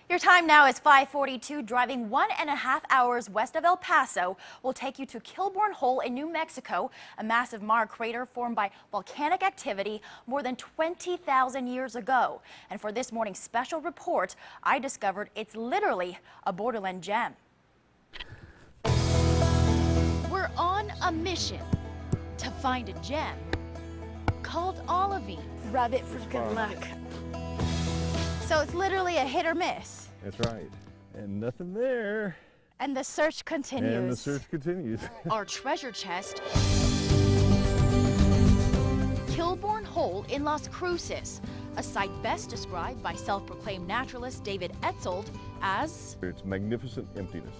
Your time now is 5:42. Driving 1.5 hours west of El Paso will take you to Kilbourne Hole in New Mexico, a massive Mars crater formed by volcanic activity more than 20,000 years ago. And for this morning's special report, I discovered it's literally a borderland gem. We're on a mission to find a gem called olivine. Rub it for good luck. So it's literally a hit or miss. That's right. And nothing there. And the search continues. And the search continues. Our treasure chest, Kilbourne Hole in Las Cruces, a site best described by self-proclaimed naturalist David Etzold as It's magnificent emptiness.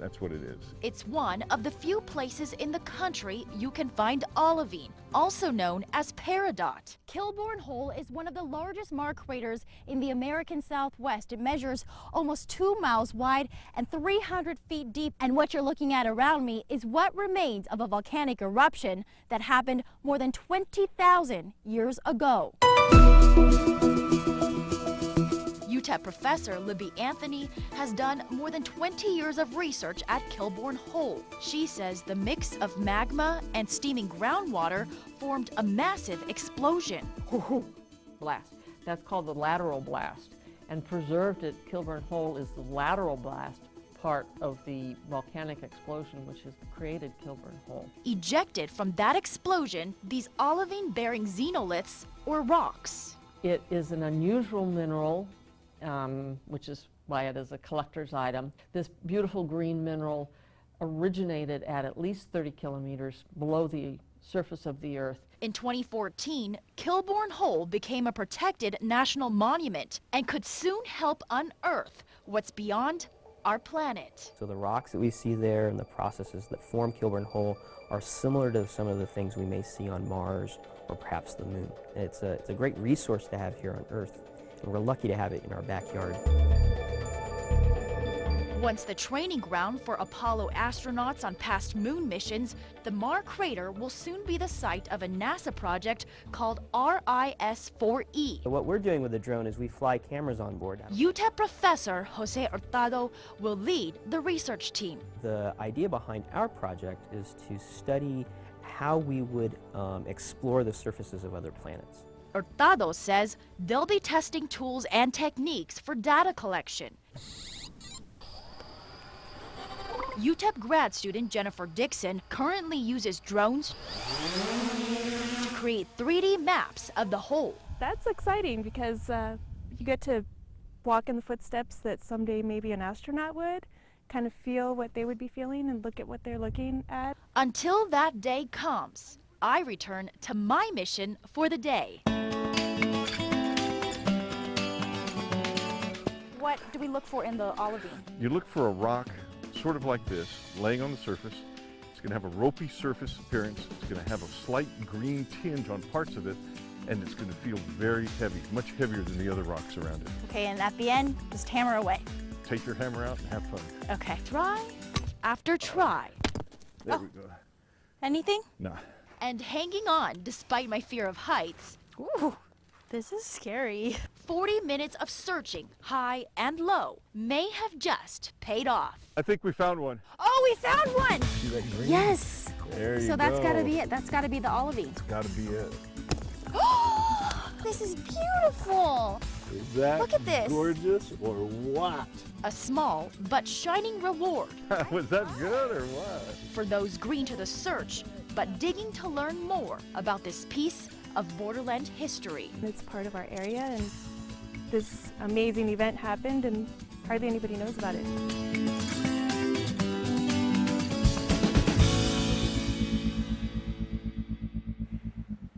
That's what it is. it's one of the few places in the country you can find olivine, also known as peridot. Kilbourne Hole is one of the largest Mars craters in the American Southwest. It measures almost 2 miles wide and 300 feet deep. And what you're looking at around me is what remains of a volcanic eruption that happened more than 20,000 years ago. UTEP professor Libby Anthony has done more than 20 years of research at Kilbourne Hole. She says the mix of magma and steaming groundwater formed a massive explosion. Blast. That's called the lateral blast. And preserved at Kilbourne Hole is the lateral blast part of the volcanic explosion which has created Kilbourne Hole. Ejected from that explosion, these olivine-bearing xenoliths, or rocks. It is an unusual mineral, which is why it is a collector's item. This beautiful green mineral originated at least 30 kilometers below the surface of the Earth. In 2014, Kilbourne Hole became a protected national monument and could soon help unearth what's beyond our planet. So the rocks that we see there and the processes that form Kilbourne Hole are similar to some of the things we may see on Mars or perhaps the Moon. And it's a great resource to have here on Earth, and we're lucky to have it in our backyard. Once the training ground for Apollo astronauts on past moon missions, the Mars crater will soon be the site of a NASA project called RIS-4E. So what we're doing with the drone is we fly cameras on board. UTEP professor Jose Hurtado will lead the research team. The idea behind our project is to study how we would explore the surfaces of other planets. Hurtado says they'll be testing tools and techniques for data collection. UTEP grad student Jennifer Dixon currently uses drones to create 3D maps of the hole. That's exciting because you get to walk in the footsteps that someday maybe an astronaut would, kind of feel what they would be feeling and look at what they're looking at. Until that day comes, I return to my mission for the day. What do we look for in the olivine? You look for a rock sort of like this, laying on the surface. It's going to have a ropey surface appearance. It's going to have a slight green tinge on parts of it, and it's going to feel very heavy, much heavier than the other rocks around it. Okay, and at the end, just hammer away. Take your hammer out and have fun. Okay. Try after try. There we go. Anything? Nah. And hanging on despite my fear of heights. Ooh, this is scary. 40 minutes of searching, high and low, may have just paid off. I think we found one. Oh, we found one! See that green? Yes! There you go. So that's gotta be it. That's gotta be the olivine. Got to be it. This is beautiful! Is that Look at this. gorgeous or what? A small but shining reward Was that good or what? for those green to the search, but digging to learn more about this piece of borderland history. It's part of our area, and this amazing event happened and hardly anybody knows about it.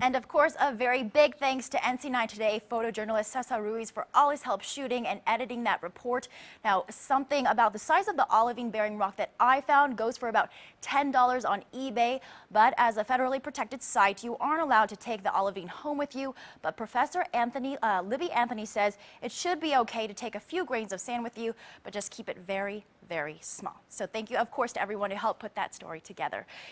And of course, a very big thanks to NC9 Today photojournalist Cesar Ruiz for all his help shooting and editing that report. Now, something about the size of the olivine-bearing rock that I found goes for about $10 on eBay, but as a federally protected site, you aren't allowed to take the olivine home with you. But Professor Libby Anthony says it should be okay to take a few grains of sand with you, but just keep it very, very small. So thank you, of course, to everyone who helped put that story together.